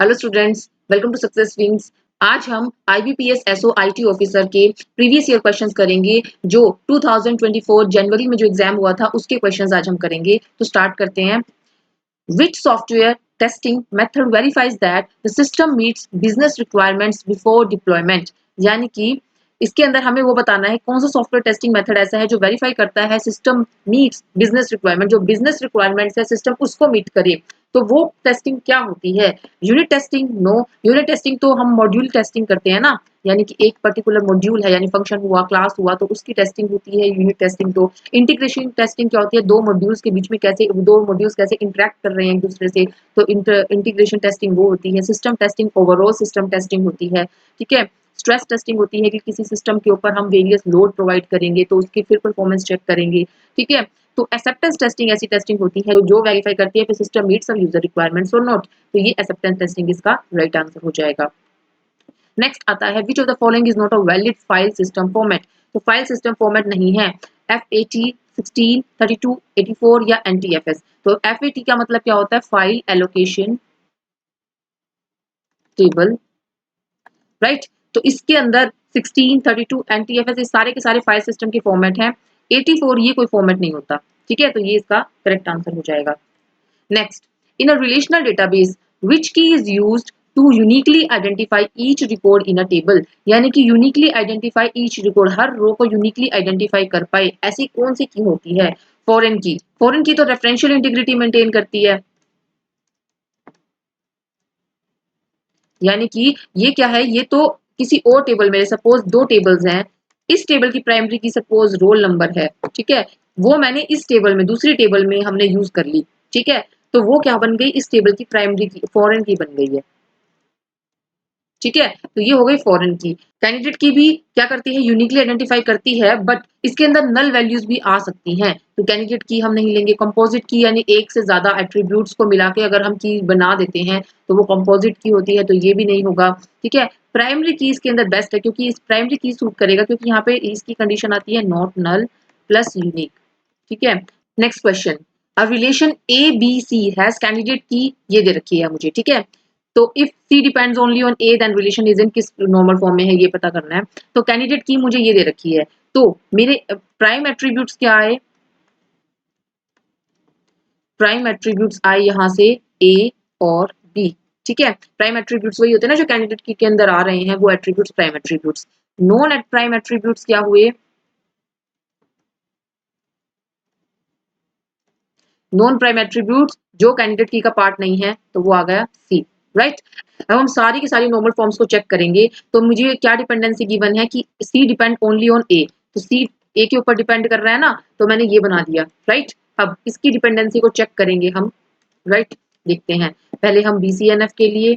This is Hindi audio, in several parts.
Hello students, welcome to success wings. आज हम आईबीपीएस एसओ आईटी ऑफिसर के प्रीवियस ईयर क्वेश्चंस करेंगे। जो 2024 जनवरी में जो एग्जाम हुआ था उसके क्वेश्चंस आज हम करेंगे। तो स्टार्ट करते हैं। Which software testing method verifies that the system meets business requirements before deployment? यानी कि इसके अंदर हमें वो बताना है कौन सा सॉफ्टवेयर टेस्टिंग मेथड ऐसा है जो वेरीफाई करता है सिस्टम मीट्स बिजनेस रिक्वायरमेंट, जो बिजनेस रिक्वायरमेंट्स है सिस्टम उसको मीट करे। तो वो टेस्टिंग क्या होती है? Unit testing? No, unit testing तो हम मॉड्यूल टेस्टिंग करते हैं ना, यानी कि एक पर्टिकुलर मॉड्यूल है, यानी फंक्शन हुआ, क्लास हुआ, तो उसकी टेस्टिंग होती है यूनिट टेस्टिंग। तो इंटीग्रेशन टेस्टिंग क्या होती है? दो मॉड्यूल्स के बीच में कैसे दो मॉड्यूल्स कैसे इंटरेक्ट कर रहे हैं एक दूसरे से, तो इंटीग्रेशन टेस्टिंग वो होती है। System testing overall system testing होती है, ठीक है। स्ट्रेस टेस्टिंग होती है कि किसी सिस्टम के ऊपर हम वेरियस लोड प्रोवाइड करेंगे तो उसकी फिर परफॉर्मेंस चेक करेंगे, ठीक है। तो एक्सेप्टेंस टेस्टिंग ऐसी टेस्टिंग होती है जो वेरीफाई करती है कि सिस्टम मीट्स सम यूजर रिक्वायरमेंट्स और नॉट। तो ये एक्सेप्टेंस टेस्टिंग इसका राइट आंसर हो जाएगा। नेक्स्ट आता है which of the following is not a valid file system format. तो फाइल सिस्टम फॉर्मेट नहीं है FAT, 16, 32, 84 या NTFS। तो FAT का मतलब क्या होता है? File allocation table, right. तो इसके अंदर 16, 32, NTFS ये सारे के सारे फाइल सिस्टम के फॉर्मेट हैं। 84 ये कोई फॉर्मेट नहीं होता, ठीक है। तो ये इसका करेक्ट आंसर हो जाएगा। Next, in a relational database, which key is used to uniquely identify each record in a table? यानी कि uniquely identify each record, हर रो को uniquely identify कर पाए, ऐसी कौन सी की होती है? फॉरेन की। फॉरेन की तो रेफरेंशियल इंटीग्रिटी मेंटेन करती है, यानी कि ये क्या है? ये तो किसी और टेबल में, सपोज दो टेबल्स हैं, इस टेबल की प्राइमरी की सपोज रोल नंबर है, ठीक है। वो मैंने इस टेबल में, दूसरी टेबल में हमने यूज कर ली, ठीक है। तो वो क्या बन गई? इस टेबल की प्राइमरी की फॉरेन की बन गई है, ठीक है। तो ये हो गई फॉरेन की। कैंडिडेट की भी क्या करती है? यूनिकली आइडेंटिफाई करती है, बट इसके अंदर नल वैल्यूज भी आ सकती हैं। तो कैंडिडेट की हम नहीं लेंगे। कंपोजिट की यानी एक से ज्यादा एट्रीब्यूट्स को मिला के अगर हम की बना देते हैं तो वो कंपोजिट की होती है, तो ये भी नहीं होगा, ठीक है। प्राइमरी की इसके अंदर बेस्ट है क्योंकि इस प्राइमरी की सूट करेगा, क्योंकि यहाँ पे इसकी कंडीशन आती है नॉट नल प्लस यूनिक, ठीक है। Next question, a relation ABC has candidate key ये दे रखी है मुझे, ठीक है। तो if C depends only on A then relation is in किस नॉर्मल फॉर्म में है ये पता करना है। तो कैंडिडेट की मुझे ये दे रखी है, तो मेरे प्राइम एट्रीब्यूट्स क्या आए? प्राइम एट्रीब्यूट्स आए यहाँ से A और B, ठीक है। प्राइम एट्रीब्यूट्स वही होते हैं ना जो कैंडिडेट की के अंदर आ रहे हैं, वो attributes prime attributes. Non at prime attributes क्या हुए? नॉन प्राइम एट्रीब्यूट्स जो कैंडिडेट की का पार्ट नहीं है, तो वो आ गया C, राइट। अब हम सारी की सारी नॉर्मल फॉर्म्स को चेक करेंगे। तो मुझे क्या डिपेंडेंसी गिवन है कि C depend only on A, तो C A के ऊपर डिपेंड कर रहा है ना, तो मैंने ये बना दिया, राइट। अब इसकी डिपेंडेंसी को चेक करेंगे हम, राइट। देखते हैं पहले हम BCNF के लिए,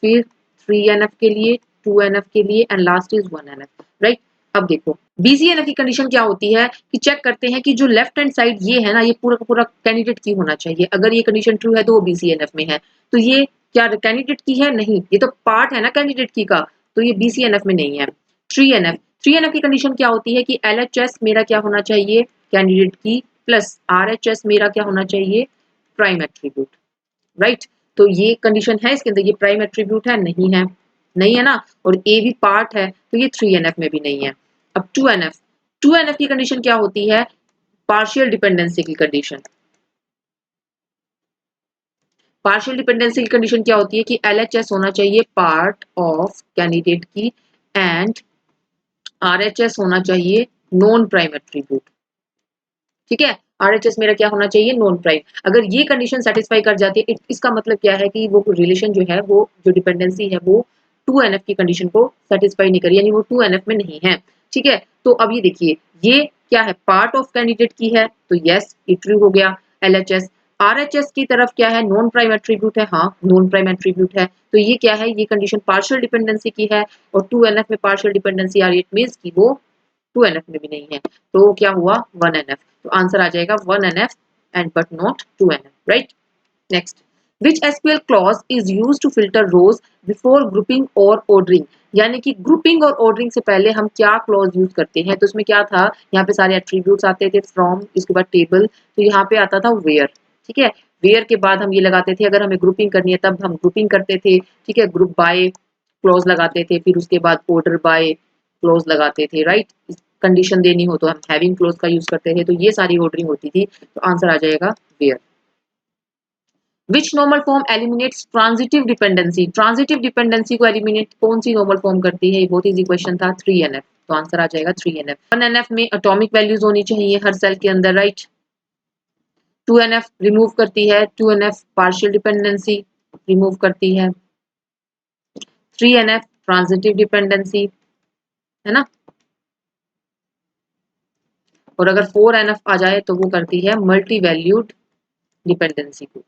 फिर 3NF के लिए, 2NF के लिए and last is 1NF, right. अब देखो BCNF की कंडीशन क्या होती है कि चेक करते हैं कि जो लेफ्ट हैंड साइड ये है ना, ये पूरा का पूरा कैंडिडेट की होना चाहिए। अगर ये कंडीशन ट्रू है तो वो BCNF में है। तो ये क्या कैंडिडेट की है? नहीं, ये तो पार्ट है ना कैंडिडेट की का, तो ये BCNF में नहीं है। 3NF की कंडीशन क्या होती है कि LHS मेरा क्या होना चाहिए? कैंडिडेट की प्लस RHS मेरा क्या होना चाहिए? Prime attribute, right. तो ये कंडीशन है इसके अंदर, ये प्राइम एट्रीब्यूट है? नहीं है, नहीं है ना। और ए भी पार्ट है, तो ये 3NF में भी नहीं है। अब 2NF की कंडीशन क्या होती है? पार्शियल डिपेंडेंसी की कंडीशन। पार्शियल डिपेंडेंसी की कंडीशन क्या होती है कि LHS होना चाहिए पार्ट ऑफ कैंडिडेट की एंड RHS होना चाहिए नॉन प्राइम एट्रीब्यूट, ठीक है। RHS मेरा क्या होना चाहिए? Non prime. अगर ये कंडीशन सेटिस्फाई कर जाती है, इसका मतलब क्या है कि वो रिलेशन जो है, वो जो डिपेंडेंसी है वो 2NF की कंडीशन को सेटिस्फाई नहीं करी, यानी वो 2NF में नहीं है, ठीक है। तो अब ये देखिए, ये क्या है? पार्ट ऑफ कैंडिडेट की है, तो यस ये ट्रू हो गया। LHS RHS की तरफ क्या है? नॉन प्राइम एट्रीब्यूट है, हाँ नॉन प्राइम एट्रीब्यूट है। तो ये क्या है? ये कंडीशन पार्शियल डिपेंडेंसी की है, और 2NF में पार्शियल डिपेंडेंसी आ रही है, इट मींस कि वो 2NF में भी नहीं है। तो क्या हुआ? 1NF। तो आंसर आ जाएगा 1NF and but not 2NF, right. Next, which SQL clause is used to filter rows before grouping or ordering? यानी कि ग्रुपिंग और ऑर्डरिंग से पहले हम क्या क्लॉज यूज करते हैं? तो उसमें क्या था? यहाँ पे सारे एट्रीब्यूट्स आते थे फ्रॉम, इसके बाद टेबल, तो यहाँ पे आता था वेयर, ठीक है। वेयर के बाद हम ये लगाते थे, अगर हमें ग्रुपिंग करनी है तब हम ग्रुपिंग करते थे, ठीक है, ग्रुप बाय क्लॉज लगाते थे, फिर उसके बाद ऑर्डर बाय क्लॉज लगाते थे, राइट। कंडीशन देनी हो तो हम हैविंग क्लॉज का यूज करते थे, तो ये सारी ऑर्डरिंग होती थी। तो आंसर आ जाएगा वेयर। Which normal form eliminates transitive dependency, transitive dependency को एलिमिनेट कौन सी नॉर्मल फॉर्म करती है, ये बहुत इजी क्वेश्चन था, 3NF। तो आंसर आ जाएगा 3NF। 1NF में एटॉमिक वैल्यूज होनी चाहिए हर सेल के अंदर, राइट। 2NF रिमूव करती है, 2NF पार्शियल डिपेंडेंसी रिमूव करती है, 3NF ट्रांजिटिव डिपेंडेंसी, है ना। और अगर 4NF आ जाए तो वो करती है मल्टी वैल्यूड डिपेंडेंसी को।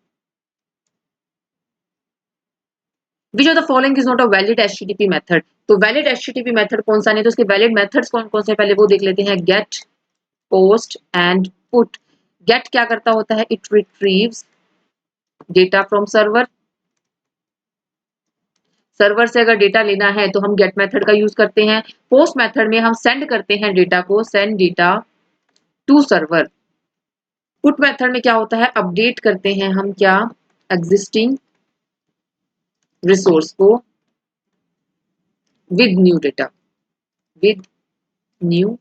Which of the following is not a valid HTTP method, तो वैलिड एचटीटीपी मेथड कौन सा नहीं, तो उसके वैलिड मेथड्स कौन कौन से पहले वो देख लेते हैं। Get, post and put. Get क्या करता होता है, it retrieves data from server, server से अगर डेटा लेना है तो हम गेट मेथड का यूज करते हैं। पोस्ट मेथड में हम सेंड करते हैं डेटा को, send data to server. Put method में क्या होता है, अपडेट करते हैं हम क्या, एग्जिस्टिंग रिसोर्स को with new data, with new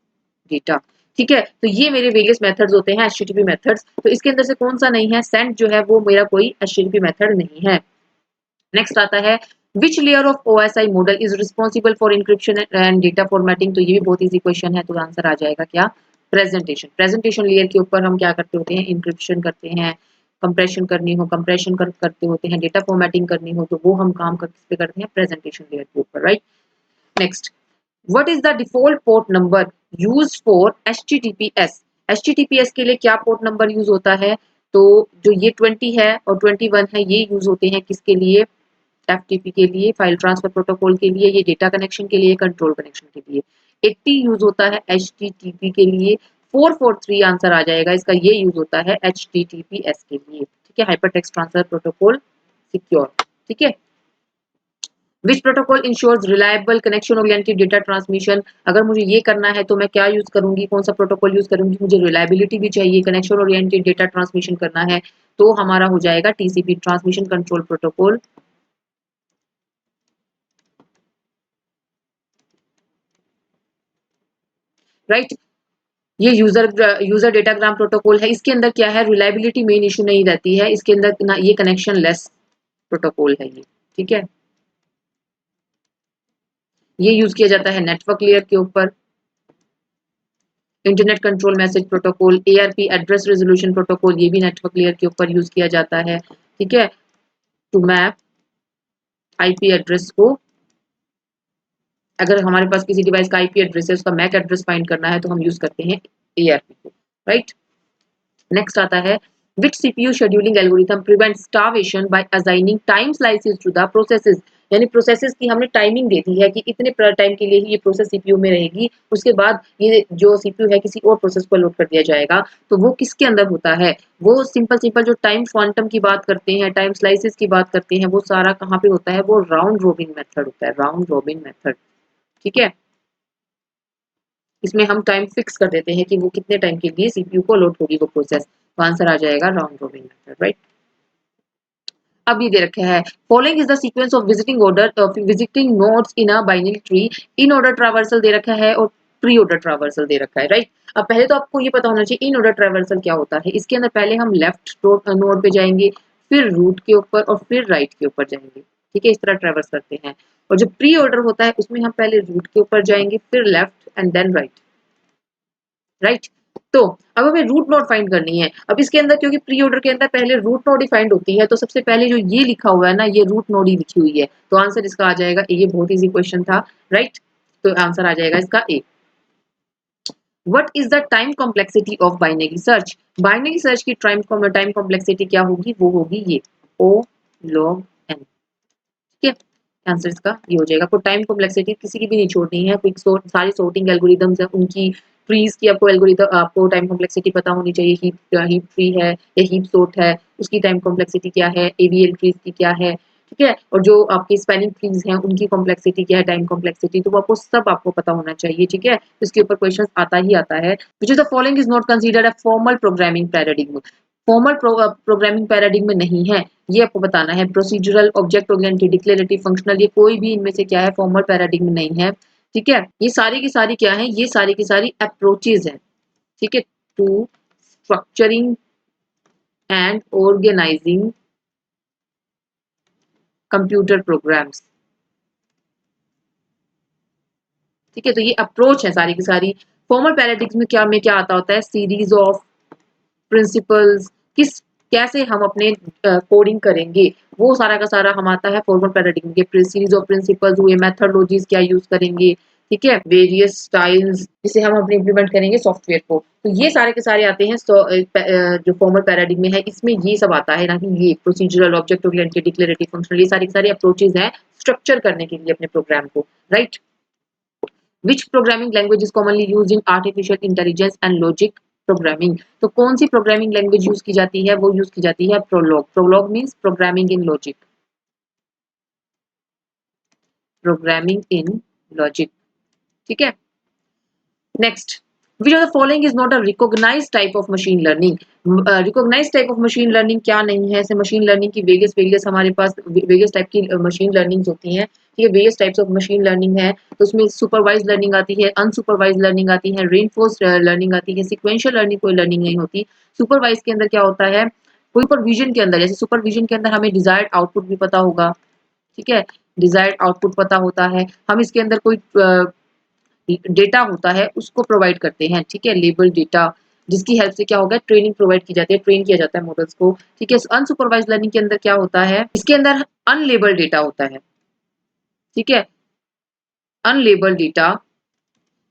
data, ठीक है। तो ये मेरे वेरियस मेथड्स होते हैं एचटीटीपी मेथड्स। तो इसके अंदर से कौन सा नहीं है, सेंड जो है वो मेरा कोई एचटीटीपी मेथड नहीं है। नेक्स्ट आता है which layer of OSI model is responsible for encryption and data formatting, तो ये भी बहुत इजी क्वेश्चन है। तो आंसर आ जाएगा क्या, प्रेजेंटेशन। प्रेजेंटेशन लेयर के ऊपर हम क्या करते होते हैं, इंक्रिप्शन करते हैं, कंप्रेशन करनी हो कंप्रेशन करते होते हैं, डेटा फॉर्मेटिंग करनी हो तो वो हम काम किस पे करते हैं, प्रेजेंटेशन लेयर के ऊपर, right. Next, what is the default port number used for HTTPS, HTTPS के लिए क्या पोर्ट नंबर यूज होता है, तो जो ये 20 है और 21 है ये यूज होते हैं किसके लिए, एफटीपी के लिए, फाइल ट्रांसफर प्रोटोकॉल के लिए, ये डेटा कनेक्शन के लिए, कंट्रोल कनेक्शन के लिए। 80 यूज होता है एचटीटीपी के लिए, 443 आंसर आ जाएगा इसका, ये यूज होता है एचटीटीपीएस के लिए, ठीक है, hyper text transfer protocol secure, ठीक है। Which protocol ensures reliable connection oriented data transmission, अगर मुझे ये करना है तो मैं क्या यूज करूंगी, कौन सा प्रोटोकॉल यूज करूंगी, मुझे रिलायबिलिटी भी चाहिए, कनेक्शन ओरिएंटेड डेटा ट्रांसमिशन करना है, तो हमारा हो जाएगा TCP, transmission control protocol, right. ये यूजर डेटाग्राम प्रोटोकॉल है, इसके अंदर क्या है, रिलायबिलिटी मेन इशू नहीं रहती है इसके अंदर ना, ये कनेक्शन लेस प्रोटोकॉल है ये, ठीक है। ये यूज किया जाता है नेटवर्क लेयर के ऊपर, internet control message protocol, ARP address resolution protocol, ये भी नेटवर्क लेयर के ऊपर यूज किया जाता है, ठीक है, टू मैप आईपी एड्रेस को, अगर हमारे पास किसी डिवाइस का आईपी एड्रेस है उसका मैक एड्रेस फाइंड करना है तो हम यूज करते हैं एआरपी को, राइट। नेक्स्ट आता है which CPU scheduling algorithm prevents starvation by assigning time slices to the processes, यानी प्रोसेसेस की हमने टाइमिंग दे दी है कि इतने टाइम के लिए ही ये प्रोसेस सीपीयू में रहेगी, उसके बाद ये जो सीपीयू है किसी और प्रोसेस को लोड कर दिया जाएगा। तो वो किसके अंदर होता है, वो सिंपल सिंपल जो टाइम क्वांटम की बात करते हैं, टाइम स्लाइसेस की बात करते हैं, वो सारा कहाँ पे होता है, वो राउंड रोबिन मेथड होता है, राउंड रोबिन मेथड, ठीक है। इसमें हम टाइम फिक्स कर देते हैं कि वो कितने टाइम के लिए सीपीयू को लोड होगी वो प्रोसेस, तो आंसर आ जाएगा राउंड रोबिन मेथड, राइट। अब ये दे रखा है following is the sequence of visiting order visiting nodes in a binary tree, in order traversal दे रखा है और प्री ऑर्डर ट्रावर्सल दे रखा है, राइट। अब पहले तो आपको ये पता होना चाहिए इन ऑर्डर ट्रावर्सल क्या होता है, इसके अंदर पहले हम लेफ्ट नोड पे जाएंगे, फिर रूट के ऊपर और फिर राइट के ऊपर जाएंगे, ठीक है, इस तरह ट्रेवर्स करते हैं। और जो प्री ऑर्डर होता है उसमें हम पहले रूट के ऊपर जाएंगे, फिर left and then right, right. तो अब हमें रूट नोड फाइंड करनी है। अब इसके अंदर क्योंकि प्री ऑर्डर के अंदर पहले रूट नोड ही फाइंड होती है, तो सबसे पहले जो ये लिखा हुआ है ना, ये रूट नोड ही लिखी हुई है, तो आंसर इसका आ जाएगा, ये बहुत इजी क्वेश्चन था, राइट। तो आंसर आ जाएगा इसका A. What is the time complexity of binary search, binary search की टाइम कॉम्प्लेक्सिटी क्या होगी, वो होगी ये ओ लॉग एन, ठीक है। आंसर इसका ये हो जाएगा। आपको टाइम कॉम्प्लेक्सिटी किसी की भी नहीं छोड़नी है, क्विक सॉर्ट सारी सॉर्टिंग एल्गोरिदम्स है उनकी, ट्रीज की आपको एल्गोरिदम आपको टाइम कॉम्प्लेक्सिटी पता होनी चाहिए, हीप ट्री है या हीप सॉर्ट है उसकी टाइम कॉम्प्लेक्सिटी क्या है, एवीएल ट्रीज की क्या है, ठीक है। और जो आपके स्पैनिंग ट्रीज हैं उनकी कॉम्प्लेक्सिटी क्या है, टाइम कॉम्प्लेक्सिटी, तो वो आपको सब आपको पता होना चाहिए, ठीक है। इसके ऊपर क्वेश्चन आता ही आता है। Which is the following is not considered a formal programming paradigm, formal programming paradigm में नहीं है, ये आपको बताना है। Procedural, object oriented, declarative, functional, ये कोई भी इनमें से क्या है, फॉर्मल पैराडिग्म में नहीं है। ठीक है, ये सारी की सारी क्या है, ये सारी की सारी अप्रोचेज है। ठीक है, to structuring and organising computer programs. ठीक है, तो ये अप्रोच है सारी की सारी। फॉर्मल पैराडिग्म में क्या आता होता है, सीरीज ऑफ प्रिंसिपल्स, किस कैसे हम अपने कोडिंग करेंगे, वो सारा का सारा हम आता है फॉर्मल पैराडिग्म के। सीरीज ऑफ प्रिंसिपल्स हुए, मेथडोलॉजीज क्या यूज करेंगे, ठीक है, वेरियस स्टाइल्स जिसे हम अपने इम्प्लीमेंट करेंगे सॉफ्टवेयर को, तो ये सारे के सारे आते हैं। जो फॉर्मल पैराडिग्म में है इसमें ये सब आता है ना, कि ये procedural, object oriented, declarative, functional, ये सारे के सारे अप्रोचेज हैं स्ट्रक्चर करने के लिए अपने प्रोग्राम को, right. Which programming language is commonly used in artificial intelligence and logic programming? तो कौन सी प्रोग्रामिंग लैंग्वेज यूज की जाती है, वो यूज की जाती है Prolog. Prolog means programming in logic, programming in logic. ठीक है, next, which of the following is not a recognized type of machine learning? recognized type of machine learning क्या नहीं है, ऐसे machine learning की वेरियस हमारे पास वेरियस टाइप की machine learnings होती हैं। ठीक है, various types of machine learning है, तो उसमें सुपरवाइज लर्निंग आती है, अनसुपरवाइज लर्निंग आती है, रेनफोर्स लर्निंग आती है, सिक्वेंशियल लर्निंग कोई लर्निंग नहीं होती। सुपरवाइज के अंदर क्या होता है, सुपरविजन के अंदर, जैसे सुपरविजन के अंदर हमें डिजायर्ड आउटपुट भी पता होगा। ठीक है, डिजायर्ड आउटपुट पता होता है, हम इसके अंदर कोई डेटा होता है उसको प्रोवाइड करते हैं। ठीक है, लेबल डेटा, जिसकी हेल्प से क्या होगा, ट्रेनिंग प्रोवाइड की जाती है, ट्रेन किया जाता है मॉडल्स को। ठीक है, अनसुपरवाइज लर्निंग के अंदर क्या होता है, इसके अंदर अनलेबल डेटा होता है। ठीक है, unlabelled data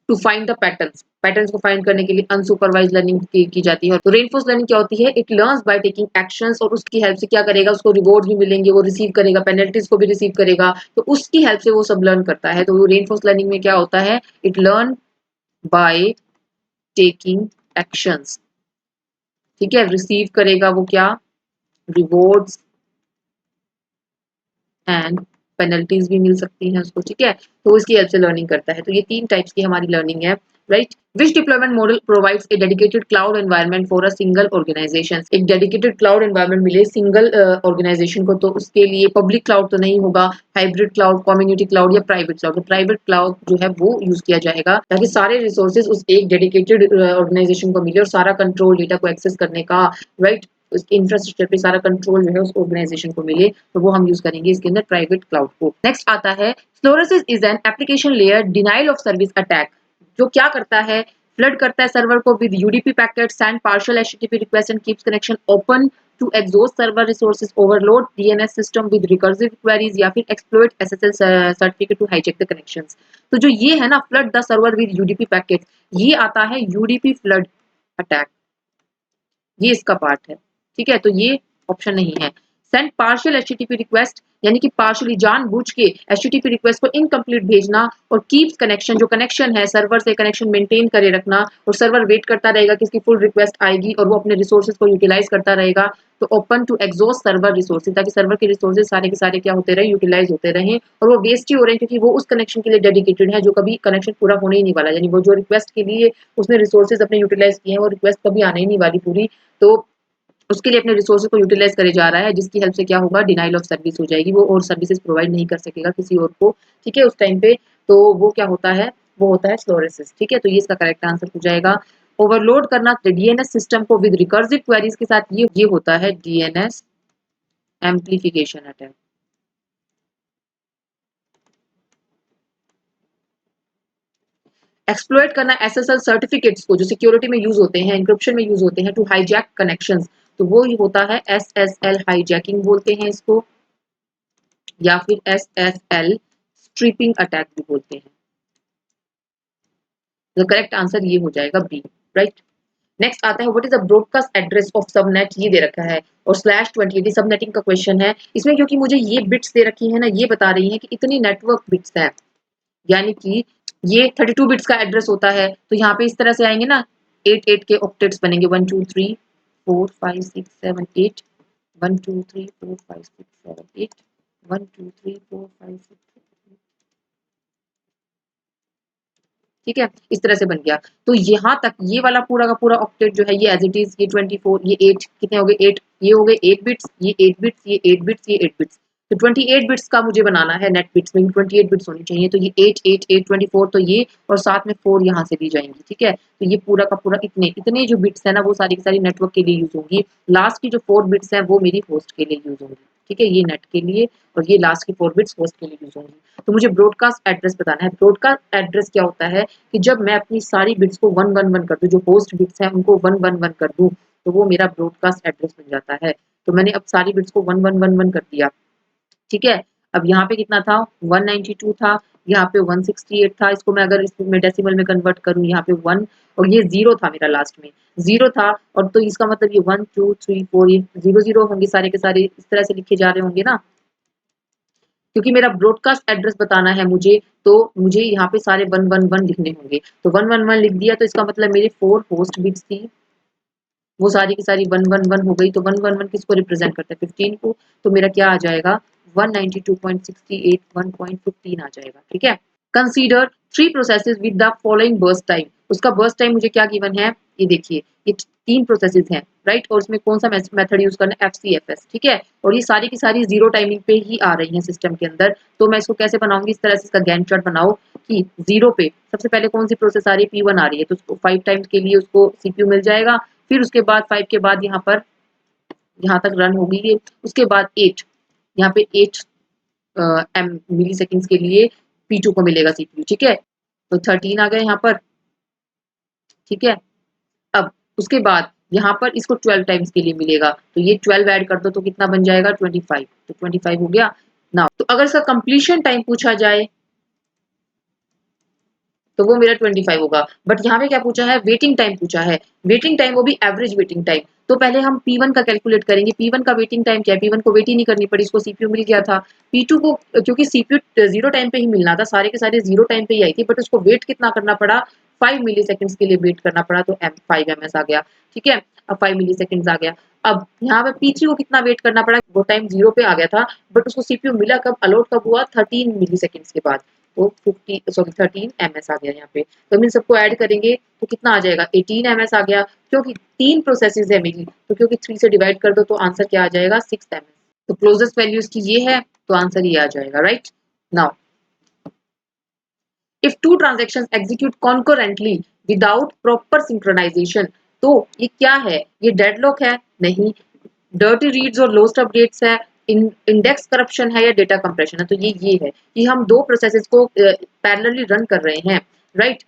to find the patterns, patterns को फाइंड करने के लिए अनसुपरवाइज लर्निंग की जाती है। तो रेनफोर्स लर्निंग क्या होती है, it learns by taking actions, और उसकी हेल्प से क्या करेगा, उसको रिवॉर्ड्स भी मिलेंगे, वो रिसीव करेगा, पेनल्टीज को भी रिसीव करेगा, तो उसकी हेल्प से वो सब लर्न करता है। तो रेनफोर्स लर्निंग में क्या होता है, it learn by taking actions. ठीक है, रिसीव करेगा वो क्या, रिवॉर्ड्स एंड पेनल्टीज भी मिल सकती हैं उसको। ठीक है, तो इसकी हेल्प से लर्निंग करता है। तो ये तीन टाइप्स की हमारी लर्निंग है, right. Which deployment model provides a dedicated cloud environment for a single organisation? एक डेडिकेटेड क्लाउड एनवायरनमेंट मिले सिंगल ऑर्गेनाइजेशन को, तो उसके लिए पब्लिक क्लाउड तो नहीं होगा, हाइब्रिड क्लाउड, कम्युनिटी क्लाउड या प्राइवेट क्लाउड। तो प्राइवेट क्लाउड जो है वो यूज किया जाएगा, ताकि सारे रिसोर्सेज उस एक डेडिकेटेड ऑर्गेनाइजेशन को मिले और सारा कंट्रोल डेटा को एक्सेस करने का, राइट, उसके इंफ्रास्ट्रक्चर पे सारा कंट्रोल जो है उस ऑर्गेनाइजेशन को मिले, तो वो हम यूज करेंगे इसके अंदर प्राइवेट क्लाउड को। नेक्स्ट आता है, slowloris is an application layer denial of service attack, जो क्या करता है, फ्लड करता है सर्वर को with UDP packet, send partial HTTP request and keeps connection open to exhaust server resources, overload DNS system with recursive queries, या फिर exploit SSL certificate to hijack the connections. तो जो ये है ना, flood the server with UDP packet, ये आता है यूडीपी फ्लड अटैक, ये इसका पार्ट है। ठीक है, तो ये ऑप्शन नहीं है। सेंड पार्शियल एचटीटीपी रिक्वेस्ट, यानी कि पार्शियली जानबूझ के एचटीटीपी रिक्वेस्ट को इनकम्प्लीट भेजना, और कीप्स कनेक्शन, जो कनेक्शन है सर्वर से कनेक्शन मेंटेन करे रखना, और सर्वर वेट करता रहेगा कि इसकी फुल रिक्वेस्ट आएगी और वो अपने रिसोर्सेज को यूटिलाइज करता रहेगा। तो open to exhaust server resources, ताकि सर्वर के रिसोर्सेज सारे के सारे क्या होते रहे, यूटिलाइज होते रहे, और वो वेस्ट ही हो रहे हैं, क्योंकि वो उस कनेक्शन के लिए डेडिकेटेड है जो कभी कनेक्शन पूरा होने ही नहीं वाला, यानी वो जो रिक्वेस्ट के लिए उसने रिसोर्सेज अपने यूटिलाइज किए हैं वो रिक्वेस्ट कभी आने ही नहीं वाली पूरी, तो उसके लिए अपने रिसोर्सेज को यूटिलाइज करे जा रहा है, जिसकी हेल्प से क्या होगा, डिनाइल ऑफ सर्विस हो जाएगी, वो और सर्विसेज प्रोवाइड नहीं कर सकेगा किसी और को। ठीक है, उस टाइम पे तो वो क्या होता है, वो होता है स्लोरेसिस। ठीक है, तो ये इसका करेक्ट आंसर हो जाएगा। ओवरलोड करना डीएनएस सिस्टम को विद रिकर्सिव क्वेरीज के साथ, ये होता है डीएनएस एम्प्लीफिकेशन अटैक। एक्सप्लॉइट करना एसएसएल सर्टिफिकेट्स को, जो सिक्योरिटी में यूज होते हैं, इंक्रिप्शन में यूज होते हैं, टू हाईजैक कनेक्शंस, तो वो ही होता है एसएसएल हाईजैकिंग बोलते हैं इसको, या फिर एसएसएल स्ट्रिपिंग अटैक भी बोलते हैं। तो करेक्ट आंसर ये हो जाएगा बी, राइट। नेक्स्ट आता है, what is the broadcast address of subnet, ये दे रखा है, और /20, ये सबनेटिंग का क्वेश्चन है। इसमें क्योंकि मुझे ये बिट्स दे रखी है ना, ये बता रही है कि इतनी नेटवर्क बिट्स है, यानी कि ये 32 बिट्स का एड्रेस होता है, तो यहाँ पे इस तरह से आएंगे ना, 8 के ऑक्टेट्स बनेंगे, 1 2 3 4 5 6 7 8, 1 2 3 4 5 6 7 8, 1 2 3 4 5 6 7 8। ठीक है, इस तरह से बन गया। तो यहाँ तक ये वाला पूरा का पूरा ऑक्टेट जो है ये एज इट इज, ये 24, ये 8 कितने हो गए 8, ये हो गए 8 बिट्स, ये 8 बिट्स, ये 8 बिट्स, ये 8 बिट्स। तो 28 बिट्स का मुझे बनाना है, नेट बिट्स में 28 बिट्स होनी चाहिए। तो ये 8 8 8 24, तो ये और साथ में 4 यहाँ से दी जाएंगी। ठीक है, तो ये पूरा का पूरा इतने इतने जो बिट्स है ना वो सारी की सारी नेटवर्क के लिए यूज होंगी। लास्ट की जो 4 बिट्स है वो मेरी होस्ट के लिए यूज होंगी। ठीक है, ये नेट के लिए और ये लास्ट की 4 बिट्स होस्ट के लिए यूज होंगी। तो मुझे ब्रॉडकास्ट एड्रेस बताना है। ब्रॉडकास्ट एड्रेस क्या होता है कि जब मैं अपनी सारी बिट्स को 111 कर दूं, जो होस्ट बिट्स हैं उनको 111 कर दूं, तो वो मेरा ब्रॉडकास्ट एड्रेस बन जाता है। तो मैंने अब सारी बिट्स को 1111 कर दिया। ठीक है, अब यहाँ पे कितना था 192 था, यहाँ पे 168 था। इसको मैं अगर इसमें डेसिमल में कन्वर्ट करूँ, यहाँ पे 1 और ये 0 था मेरा, लास्ट में 0 था। और तो इसका मतलब ये 1 2 3 4 ये 0 0 होंगे सारे के सारे, इस तरह से लिखे जा रहे होंगे ना, क्योंकि मेरा ब्रॉडकास्ट एड्रेस बताना है मुझे, तो मुझे यहाँ पे सारे 111 लिखने होंगे। तो 111 लिख दिया, तो इसका मतलब मेरे 4 होस्ट बिट्स थी, वो सारी की सारी 111 हो गई। तो 111 किसको रिप्रेजेंट करता है 15 को, तो मेरा क्या आ जाएगा 192.68 1.15 आ जाएगा। ठीक है, consider 3 processes with the following burst time. उसका बर्स्ट टाइम मुझे क्या गिवन है, ये देखिए ये 3 प्रोसेसेस हैं, राइट। और इसमें कौन सा मेथड यूज करना है, FCFS। ठीक है, और ये सारी की सारी 0 टाइमिंग पे ही आ रही हैं सिस्टम के अंदर। तो मैं इसको कैसे बनाऊंगी, इस तरह से इसका गैंट चार्ट बनाओ कि 0 पे सबसे पहले कौन सी प्रोसेस आ रही है, P1 आ रही है, तो उसको 5 टाइम्स के लिए उसको CPU मिल जाएगा। फिर उसके बाद 5 के बाद यहाँ पर यहाँ तक रन होगी ये। उसके बाद 8, यहाँ पे 8 मिली सेकेंड्स के लिए P2 को मिलेगा CPU। ठीक है, तो 13 आ गए यहाँ पर। ठीक है, अब उसके बाद यहाँ पर इसको 12 टाइम्स के लिए मिलेगा, तो ये 12 ऐड कर दो तो कितना बन जाएगा 25। तो 25 हो गया ना। तो अगर इसका कंप्लीशन टाइम पूछा जाए तो वो मेरा 25 होगा। बट यहाँ पे क्या पूछा है, वेटिंग टाइम पूछा है। वेटिंग टाइम वो भी एवरेज वेटिंग टाइम। तो पहले हम P1 का कैलकुलेट करेंगे। P1 का वेटिंग टाइम क्या है, P1 को वेट ही नहीं करनी पड़ी, इसको CPU मिल गया था। P2 को क्योंकि CPU 0 टाइम पे ही मिलना था, सारे के सारे 0 टाइम पे ही आई थी, बट उसको वेट कितना करना पड़ा 5 मिली सेकेंड्स के लिए वेट करना पड़ा, तो 5 ms आ गया। ठीक है, अब 5 मिली सेकेंड्स आ गया। अब यहाँ पे P3 को कितना वेट करना पड़ा, वो टाइम 0 पे आ गया था, बट उसको CPU मिला कब, अलॉट कब हुआ 13 मिली सेकेंड्स के बाद, तो 13 ms आ गया यहाँ पे। तो हम इन सबको ऐड करेंगे तो कितना आ जाएगा 18 ms आ गया। क्योंकि 3 प्रोसेसेस है मेरी, तो क्योंकि 3 से डिवाइड कर दो तो आंसर क्या आ जाएगा 6 ms। तो क्लोजेस्ट वैल्यू इसकी ये है, तो आंसर ये आ जाएगा, right. Now if two transaction execute concurrently without proper synchronisation, तो ये क्या है, ये डेडलॉक है नहीं, डर्टी रीड्स और लोस्ट अपडेट्स है, इंडेक्स करप्शन है, या डेटा कंप्रेशन है। तो ये है कि हम दो प्रोसेसेस को पैरेलली रन कर रहे हैं, राइट।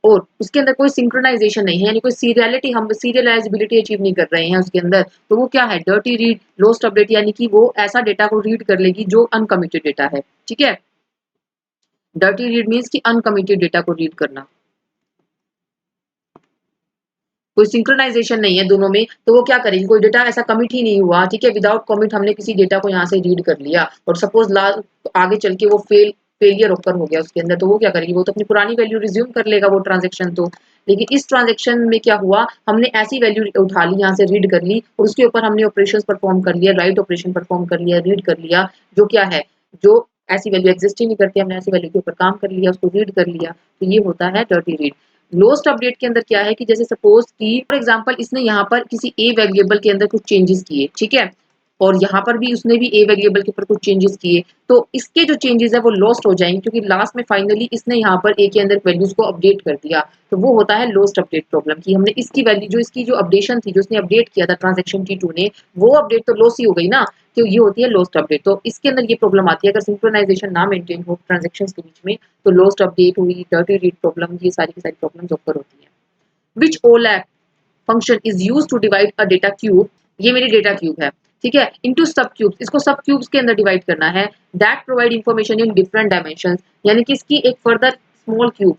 और उसके अंदर कोई सिंक्रोनाइजेशन नहीं है, यानी कोई सीरियलिटी, हम सीरियलाइजेबिलिटी अचीव नहीं कर रहे हैं उसके अंदर। तो वो क्या है, डर्टी रीड लोस्ट अपडेट, यानी कि वो ऐसा डेटा को रीड कर लेगी जो अनकमिटेड डेटा है। ठीक है, डर्टी रीड मीन्स कि अनकमिटेड डेटा को रीड करना, कोई सिंक्रोनाइजेशन नहीं है दोनों में। तो वो क्या करेगी, कोई डेटा ऐसा कमिट ही नहीं हुआ, ठीक है, विदाउट कमिट हमने किसी डेटा को यहाँ से रीड कर लिया और सपोज आगे चल के वो फेलियर ओकर हो गया उसके अंदर, तो वो क्या करेगी, वो तो अपनी पुरानी वैल्यू रिज्यूम कर लेगा वो ट्रांजेक्शन तो। लेकिन इस ट्रांजेक्शन में क्या हुआ, हमने ऐसी वैल्यू उठा ली, यहाँ से रीड कर ली और उसके ऊपर हमने ऑपरेशन परफॉर्म कर लिया, राइट ऑपरेशन परफॉर्म कर लिया, रीड कर लिया, जो क्या है, जो ऐसी वैल्यू एग्जिस्ट ही नहीं करती, हमने ऐसी वैल्यू के ऊपर काम कर लिया, उसको रीड कर लिया। तो ये होता है डर्टी रीड। लोस्ट अपडेट के अंदर क्या है कि जैसे सपोज की फॉर एग्जांपल इसने यहाँ पर किसी ए वेरिएबल के अंदर कुछ चेंजेस किए, ठीक है, और यहाँ पर भी उसने भी ए वेरिएबल के ऊपर कुछ चेंजेस किए, तो इसके जो चेंजेस है वो लॉस्ट हो जाएंगे, क्योंकि लास्ट में फाइनली इसने यहाँ पर ए के अंदर वैल्यूज को अपडेट कर दिया। तो वो होता है लोस्ट अपडेट प्रॉब्लम, कि हमने इसकी वैल्यू, जो इसकी जो अपडेशन थी, जो उसने अपडेट किया था ट्रांजेक्शन T2 ने, वो अपडेट तो लॉस ही हो गई ना, तो ये होती है लोस्ट अपडेट। तो इसके अंदर ये प्रॉब्लम आती है अगर सिंक्रोनाइजेशन ना मेंटेन हो ट्रांजेक्शन के बीच में, तो लोस्ट अपडेट हुई, डर्टी रीड प्रॉब्लम, ये सारी की सारी प्रॉब्लम्स ओकर होती है। Which OLAP function is used to divide a data cube, ये मेरी डेटा क्यूब है, ठीक है, into सब क्यूब्स, इसको सब क्यूब्स के अंदर डिवाइड करना है, that provide information in different dimensions, यानी कि इसकी एक फर्दर स्मॉल क्यूब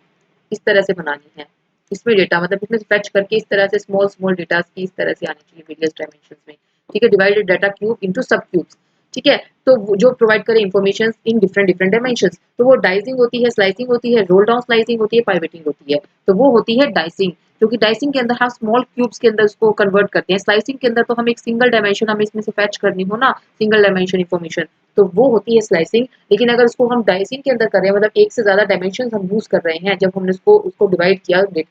इस तरह से बनानी है, इसमें डेटा मतलब इसमें फैच करके इस तरह से स्मॉल स्मॉल डेटा की इस तरह से आनी चाहिए वेरियस डायमेंशंस में। ठीक है, डिवाइडेड डाटा क्यूब इनटू सब क्यूब्स। ठीक है, तो जो प्रोवाइड करे information in different different dimensions, तो वो डाइसिंग होती है, स्लाइसिंग होती है, रोल डाउन स्लाइसिंग होती है, पाइवेटिंग होती है। तो वो होती है डाइसिंग, क्योंकि डाइसिंग के अंदर हम स्मॉल क्यूब्स के अंदर उसको कन्वर्ट करते हैं, स्लाइसिंग के अंदर तो हम एक सिंगल डायमेंशन हमें इसमें से फैच करनी हो ना, सिंगल डायमेंशन इन्फॉर्मेशन, तो वो होती है स्लाइसिंग। लेकिन अगर उसको हम डाइसिंग के अंदर कर रहे हैं, मतलब एक से ज्यादा डायमेंशन हम यूज कर रहे हैं, जब हमने उसको डिवाइड किया, बिग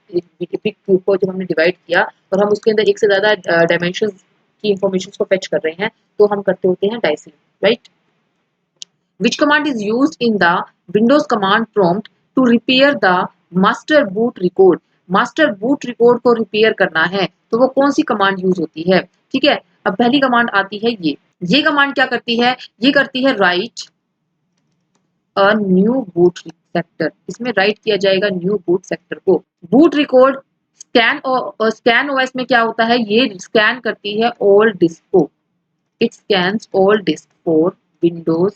क्यूब को जब हमने डिवाइड किया और हम उसके अंदर एक से ज्यादा डायमेंशन की इंफॉर्मेशन को फेच कर रहे हैं, तो हम करते होते हैं dicing, right. Which command is used in the Windows command prompt to repair the master boot record? master boot record को रिपेयर करना है तो वो कौन सी कमांड यूज होती है? ठीक है, अब पहली कमांड आती है ये कमांड क्या करती है? ये करती है right a new boot sector. इसमें राइट किया जाएगा न्यू बूट सेक्टर को। बूट रिकॉर्ड स्कैन ओएस में क्या होता है? ये स्कैन करती है ऑल डिस्क को। It scans all disk for Windows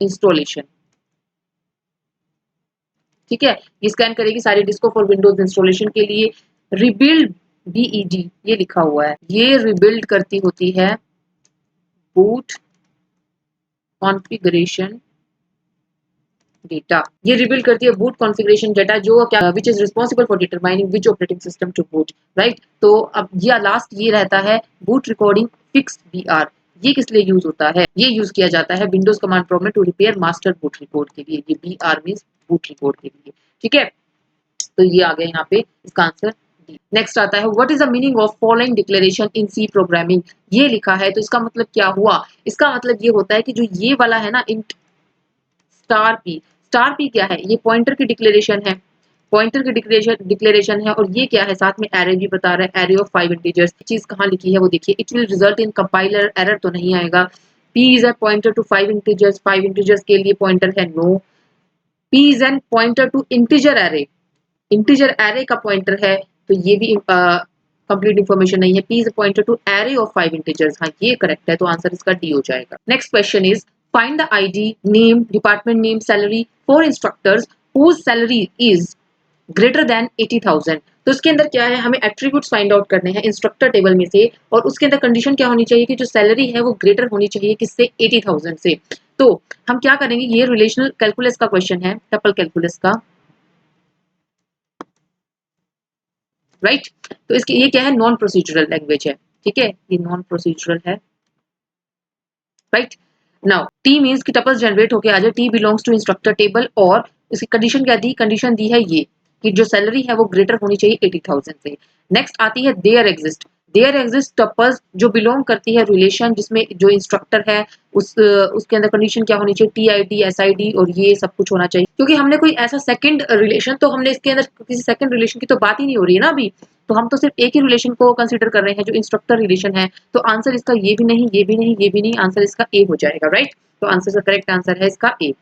installation. ठीक है, ये स्कैन करेगी सारी डिस्को फॉर विंडोज इंस्टॉलेशन के लिए। रिबिल्ड बीईडी ये लिखा हुआ है, ये रिबिल्ड करती होती है बूट कॉन्फ़िगरेशन डेटा। ये रिबिल्ड करती है बूट कॉन्फ़िगरेशन डेटा जो क्या which is responsible for determining which operating system to boot, right. तो अब ये लास्ट ये रहता है बूट रिकॉर्डिंग फिक्स बीआर। ये किस लिए यूज होता है? ये यूज किया जाता है विंडोज कमांड प्रॉम्प्ट में to repair master boot record के लिए। ये बीआर मींस बूट रिकॉर्ड के लिए। ठीक है, तो ये आ गया यहाँ पे इसका आंसर डी। नेक्स्ट आता है what is the meaning of following declaration in C programming. ये लिखा है तो इसका मतलब क्या हुआ? इसका मतलब ये होता है कि जो ये वाला है ना इंट स्टार पी क्या है? ये पॉइंटर की डिक्लेरेशन है, पॉइंटर की डिक्लेरेशन है। और ये क्या है? साथ में एरे भी बता रहा है, एरे ऑफ 5 इंटीजर्स। चीज कहाँ लिखी है वो देखिए। It will result in compiler error तो नहीं आएगा। p is a pointer to 5 integers, 5 integers के लिए पॉइंटर है no. p is an pointer to integer array, integer array का पॉइंटर है, तो ये भी कंप्लीट इंफॉर्मेशन नहीं है। p is a pointer to array of 5 integers. हाँ ये करेक्ट है, तो आंसर इसका डी हो जाएगा। Next question is find the ID name department name salary for instructors whose salary is greater than 80,000। तो इसके अंदर क्या है? हमें एट्रीब्यूट्स फाइंड आउट करने हैं इंस्ट्रक्टर टेबल में से, और उसके अंदर कंडीशन क्या होनी चाहिए कि जो सैलरी है वो ग्रेटर होनी चाहिए किससे? 80,000 से। तो हम क्या करेंगे? ये रिलेशनल कैलकुलस का क्वेश्चन है, टपल कैलकुलस का, राइट। तो इसके ये क्या है? नॉन प्रोसीजरल लैंग्वेज है। ठीक है, ये नॉन प्रोसीजरल है, राइट। नाउ टी मींस कि टपल्स जनरेट होके आ जाए, T belongs to instructor table, और इसकी कंडीशन क्या दी? कंडीशन दी है ये कि जो सैलरी है वो ग्रेटर होनी चाहिए 80,000 से। नेक्स्ट आती है देयर एग्जिस्ट टपल्स जो बिलोंग करती है रिलेशन जिसमें जो इंस्ट्रक्टर है उसके अंदर कंडीशन क्या होनी चाहिए? टीआईडी एसआईडी और ये सब कुछ होना चाहिए, क्योंकि हमने कोई ऐसा सेकंड रिलेशन, तो हमने इसके अंदर किसी सेकंड रिलेशन की तो बात ही नहीं हो रही है ना अभी, तो हम तो सिर्फ एक ही रिलेशन को कंसीडर कर रहे हैं जो इंस्ट्रक्टर रिलेशन है। तो आंसर इसका ये भी नहीं, ये भी नहीं, ये भी नहीं, आंसर इसका ए हो जाएगा, राइट। तो आंसर का करेक्ट आंसर है इसका ए।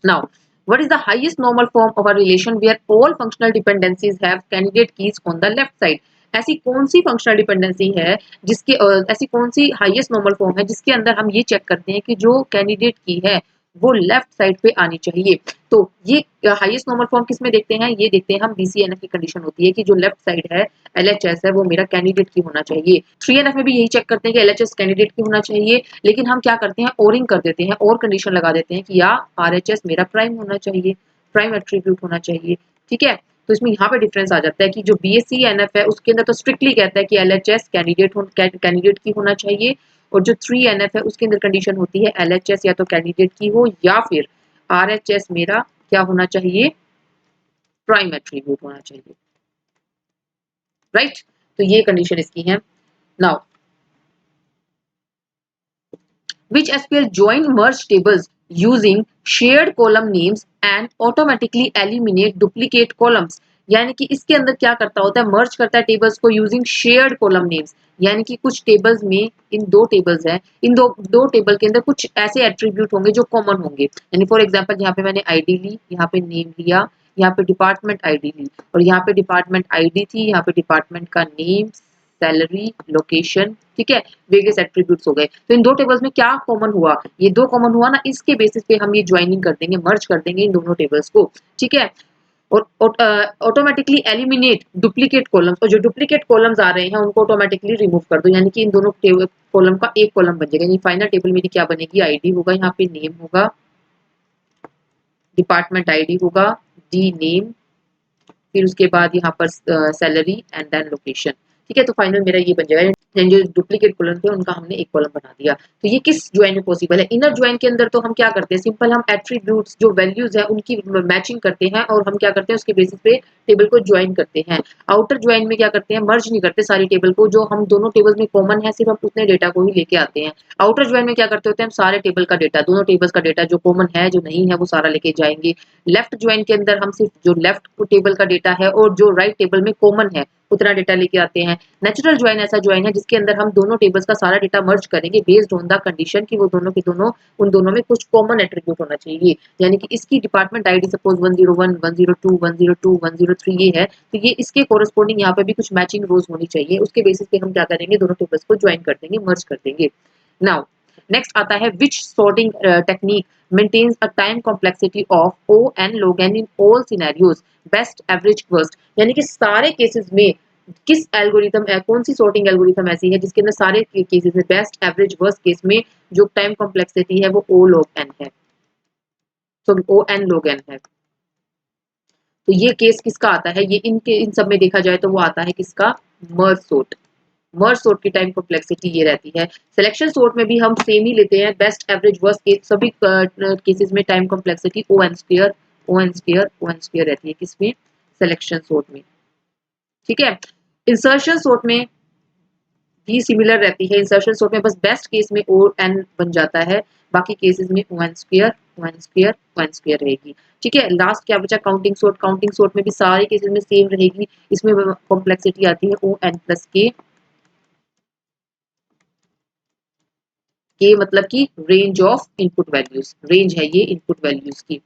Now, what is the highest normal form of a relation where all functional dependencies have candidate keys on the left side? ऐसी कौन सी फंक्शनल डिपेंडेंसी है जिसके ऐसी कौन सी हाईएस्ट नॉर्मल फॉर्म है जिसके अंदर हम ये चेक करते हैं कि जो कैंडिडेट की है वो लेफ्ट साइड पे आनी चाहिए? तो ये हाईएस्ट नॉर्मल फॉर्म किसमें देखते हैं? ये देखते हैं हम बीसीएनएफ की कंडीशन होती है कि जो लेफ्ट साइड है एलएचएस है वो मेरा कैंडिडेट की होना चाहिए। 3एनएफ में भी यही चेक करते हैं कि एलएचएस कैंडिडेट की होना चाहिए, लेकिन हम क्या करते हैं? ओरिंग कर देते हैं, और कंडीशन लगा देते हैं कि या आरएचएस मेरा प्राइम होना चाहिए, प्राइम एट्रीब्यूट होना चाहिए। ठीक है, तो इसमें यहाँ पे डिफरेंस आ जाता है कि जो बीएससी एनएफ है उसके अंदर तो स्ट्रिक्टली कहता है कि एलएचएस कैंडिडेट की होना चाहिए, और जो 3एनएफ है उसके अंदर कंडीशन होती है एलएचएस या तो कैंडिडेट की हो या फिर आरएचएस मेरा क्या होना चाहिए? प्राइम एट्रीब्यूट होना चाहिए, राइट। तो ये कंडीशन इसकी है। Now which SQL join merge tables using shared column names and automatically eliminate duplicate columns। यानी कि इसके अंदर क्या करता होता है? मर्ज करता है टेबल्स को यूजिंग शेयर्ड कॉलम नेम्स। यानी कि कुछ टेबल्स में, इन दो टेबल्स हैं, इन दो टेबल के अंदर कुछ ऐसे एट्रीब्यूट होंगे जो कॉमन होंगे। यानी फॉर एग्जांपल यहाँ पे मैंने आईडी ली, यहाँ पे नेम लिया, यहाँ पे डिपार्टमेंट आईडी ली, और यहाँ पे डिपार्टमेंट आईडी थी, यहाँ पे डिपार्टमेंट का नेम, सैलरी, लोकेशन, ठीक है, वेरियस एट्रीब्यूट्स हो गए। तो इन दो टेबल्स में क्या कॉमन हुआ? ये दो कॉमन हुआ ना, इसके बेसिस पे हम ये ज्वाइनिंग कर देंगे, मर्ज कर देंगे इन दोनों टेबल्स को। ठीक है, और ऑटोमेटिकली एलिमिनेट डुप्लीकेट कॉलम्स, और जो डुप्लीकेट कॉलम्स आ रहे हैं उनको ऑटोमेटिकली रिमूव कर दो। यानी कि इन दोनों कॉलम का एक कॉलम बन जाएगा। यानी फाइनल टेबल मेरी क्या बनेगी? आईडी होगा, यहाँ पे नेम होगा, डिपार्टमेंट आईडी होगा, डी नेम, फिर उसके बाद यहाँ पर सैलरी एंड देन लोकेशन। ठीक है, तो फाइनल मेरा ये बन जाएगा। जो डुप्लीकेट कॉलम थे उनका हमने एक कॉलम बना दिया। तो ये किस ज्वाइन में पॉसिबल है? इनर ज्वाइन के अंदर तो हम क्या करते हैं, सिंपल हम एट्रीब्यूट्स जो वैल्यूज है उनकी मैचिंग करते हैं और हम क्या करते हैं उसके बेसिस पे टेबल को ज्वाइन करते हैं। आउटर ज्वाइन में क्या करते हैं, मर्ज नहीं करते सारी टेबल को, जो हम दोनों टेबल्स में कॉमन है सिर्फ हम उतने डेटा को ही लेके आते हैं। आउटर ज्वाइन में क्या करते होते हैं, हम सारे टेबल का डेटा, दोनों टेबल्स का डेटा जो कॉमन है जो नहीं है वो सारा लेके जाएंगे। लेफ्ट ज्वाइन के अंदर हम सिर्फ जो लेफ्ट टेबल का डेटा है और जो राइट टेबल में कॉमन है उतना डेटा लेके आते हैं। नेचुरल ज्वाइन ऐसा ज्वाइन है जिसके अंदर हम दोनों टेबल्स का सारा डेटा मर्ज करेंगे बेस्ड ऑन द कंडीशन कि वो दोनों के दोनों उन दोनों में कुछ कॉमन एट्रीब्यूट होना चाहिए। यानी कि इसकी डिपार्टमेंट आईडी सपोज 101, 102, 102, 103 ये है, तो ये इसके कोरस्पॉन्डिंग यहाँ पे भी कुछ मैचिंग रोज होनी चाहिए। उसके बेसिस पे हम क्या करेंगे, दोनों टेबल्स को ज्वाइन कर देंगे, मर्ज कर देंगे। नाउ नेक्स्ट आता है which sorting technique maintains a time complexity of O n log n in all scenarios, best average worst। यानी कि सारे केसेस में किस एल्गोरिथम है, कौन सी सॉर्टिंग एल्गोरिथम ऐसी है जिसके अंदर सारे केसेस में बेस्ट एवरेज वर्स्ट केस में जो टाइम कॉम्प्लेक्सिटी है वो O log n है, तो O n log n है। तो ये केस किसका आता है, ये इन सब में देखा जाए तो वो आता है किसका, मर्ज सॉर्ट। मर्ज सॉर्ट की टाइम कॉम्प्लेक्सिटी ये रहती है। सिलेक्शन सॉर्ट में भी हम सेम ही लेते हैं, बेस्ट एवरेज वर्स्ट केस सभी केसेस में time complexity O N square O N square O N square रहती है, किसमें, सिलेक्शन सॉर्ट में। ठीक है, इंसर्शन सॉर्ट में भी सिमिलर रहती है। इंसर्शन सॉर्ट में बस बेस्ट केस में ओ एन बन जाता है, बाकी केसेस में O N square O N square O N square रहेगी। ठीक है, लास्ट क्या बचा, काउंटिंग सॉर्ट। काउंटिंग सॉर्ट में भी सारे केसेस में सेम रहेगी, इसमें कॉम्प्लेक्सिटी आती है ओ एन प्लस के मतलब की range of input values, range है ये इनपुट वैल्यूज की।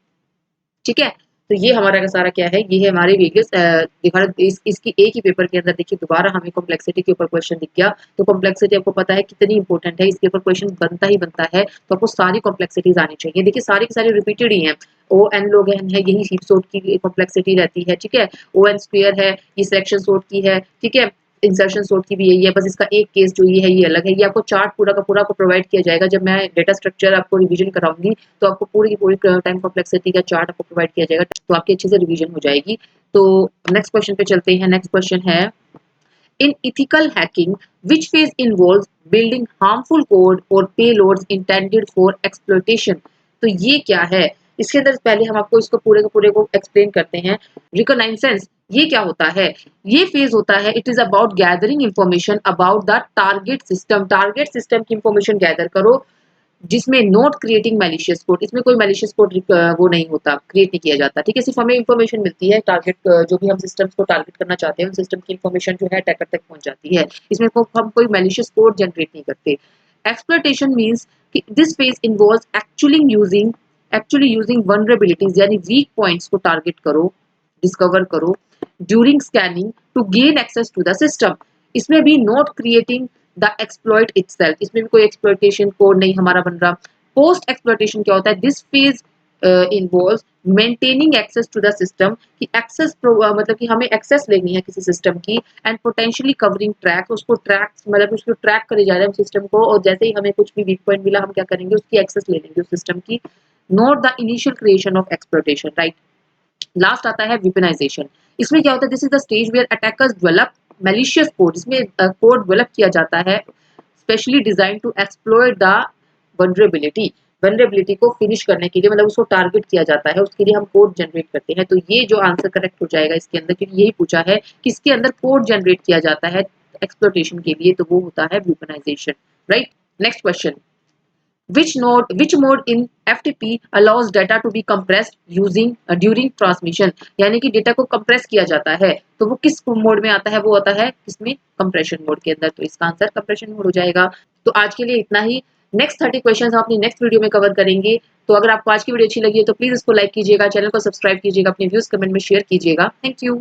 ठीक है, तो ये हमारा का सारा क्या है, ये है हमारे वेरियस इसकी एक ही पेपर के अंदर देखिए दोबारा हमें कॉम्प्लेक्सिटी के ऊपर क्वेश्चन दिख गया। तो कॉम्प्लेक्सिटी आपको पता है कितनी इंपॉर्टेंट है, इसके ऊपर क्वेश्चन बनता ही बनता है, तो आपको सारी कॉम्प्लेक्सिटीज आनी चाहिए। देखिए सारी की सारी रिपीटेड ही है, ओ एन लोग एन है, यही हीप सॉर्ट की कॉम्प्लेक्सिटी रहती है। ठीक है, ओ एन स्क्वायर है, ये सिलेक्शन सॉर्ट की है। ठीक है, इंसर्शन सॉर्ट की भी यही है, बस इसका एक केस जो ये है ये अलग है। ये आपको चार्ट पूरा का पूरा आपको प्रोवाइड किया जाएगा जब मैं डेटा स्ट्रक्चर आपको रिवीजन कराऊंगी, तो आपको पूरी की पूरी टाइम कॉम्प्लेक्सिटी का चार्ट आपको प्रोवाइड किया जाएगा, तो आपकी अच्छे से रिवीजन हो जाएगी। तो नेक्स्ट क्वेश्चन पे चलते हैं। नेक्स्ट क्वेश्चन है in ethical hacking which phase involves building harmful code और पेलोड्स इंटेंडेड फॉर एक्सप्लॉइटेशन। तो ये क्या है, इसके अंदर पहले हम आपको इसको पूरे के पूरे को एक्सप्लेन करते हैं। रिकॉग्नाइजेंस ये क्या होता है, ये फेज होता है, it is about gathering information about the target system. Target system की इंफॉर्मेशन गैदर करो जिसमें नॉट क्रिएटिंग मैलिशियस कोड, इसमें कोई मैलिशियस कोड वो नहीं होता, क्रिएट नहीं किया जाता। ठीक है, सिर्फ हमें इंफॉर्मेशन मिलती है, टारगेट जो भी हम सिस्टम्स को टारगेट करना चाहते हैं उन सिस्टम की इंफॉर्मेशन जो है अटैकर तक पहुंच जाती है, इसमें हम कोई मैलिशियस कोड जनरेट नहीं करते। एक्सप्लॉइटेशन मींस कि this phase involves actually using vulnerabilities यानी वीक पॉइंट्स को टारगेट करो, डिस्कवर करो during scanning to gain access to the system. इसमें भी not creating the exploit itself, इसमें भी कोई एक्सप्लॉइटेशन कोड नहीं हमारा बन रहा। पोस्ट एक्सप्लॉइटेशन क्या होता है, this phase involves maintaining access to the system, कि एक्सेस मतलब कि हमें एक्सेस लेनी है किसी सिस्टम की, एंड पोटेंशियली कवरिंग ट्रैक, उसको ट्रैक मतलब उसको ट्रैक करे जा रहे हैं सिस्टम को, और जैसे ही हमें कुछ भी वीक पॉइंट मिला हम क्या करेंगे, उसकी एक्सेस ले लेंगे उस सिस्टम की। Note the initial creation of exploitation, right. Last आता है वेपनाइजेशन। इसमें क्या होता है, this is the stage where attackers develop malicious code, इसमें कोड डेवलप किया जाता है specially design to exploit the vulnerability, vulnerability को फिनिश करने के लिए, मतलब उसको टारगेट किया जाता है, उसके लिए हम कोड जनरेट करते हैं। तो ये जो आंसर करेक्ट हो जाएगा इसके अंदर, क्योंकि यही पूछा है किसके अंदर कोड जनरेट किया जाता है एक्सप्लॉइटेशन के लिए, तो वो होता है weaponisation, right. Next question, which mode in FTP allows data to be compressed using during transmission, यानी कि डेटा को कंप्रेस किया जाता है, तो वो किस मोड में आता है, वो आता है किसमें, कंप्रेशन मोड के अंदर। तो इसका आंसर कंप्रेशन मोड हो जाएगा। तो आज के लिए इतना ही, नेक्स्ट 30 क्वेश्चंस हम अपनी नेक्स्ट वीडियो में कवर करेंगे। तो अगर आपको आज की वीडियो अच्छी लगी है तो प्लीज इसको लाइक कीजिएगा, चैनल को सब्सक्राइब कीजिएगा, अपने व्यूज कमेंट में शेयर कीजिएगा। Thank you.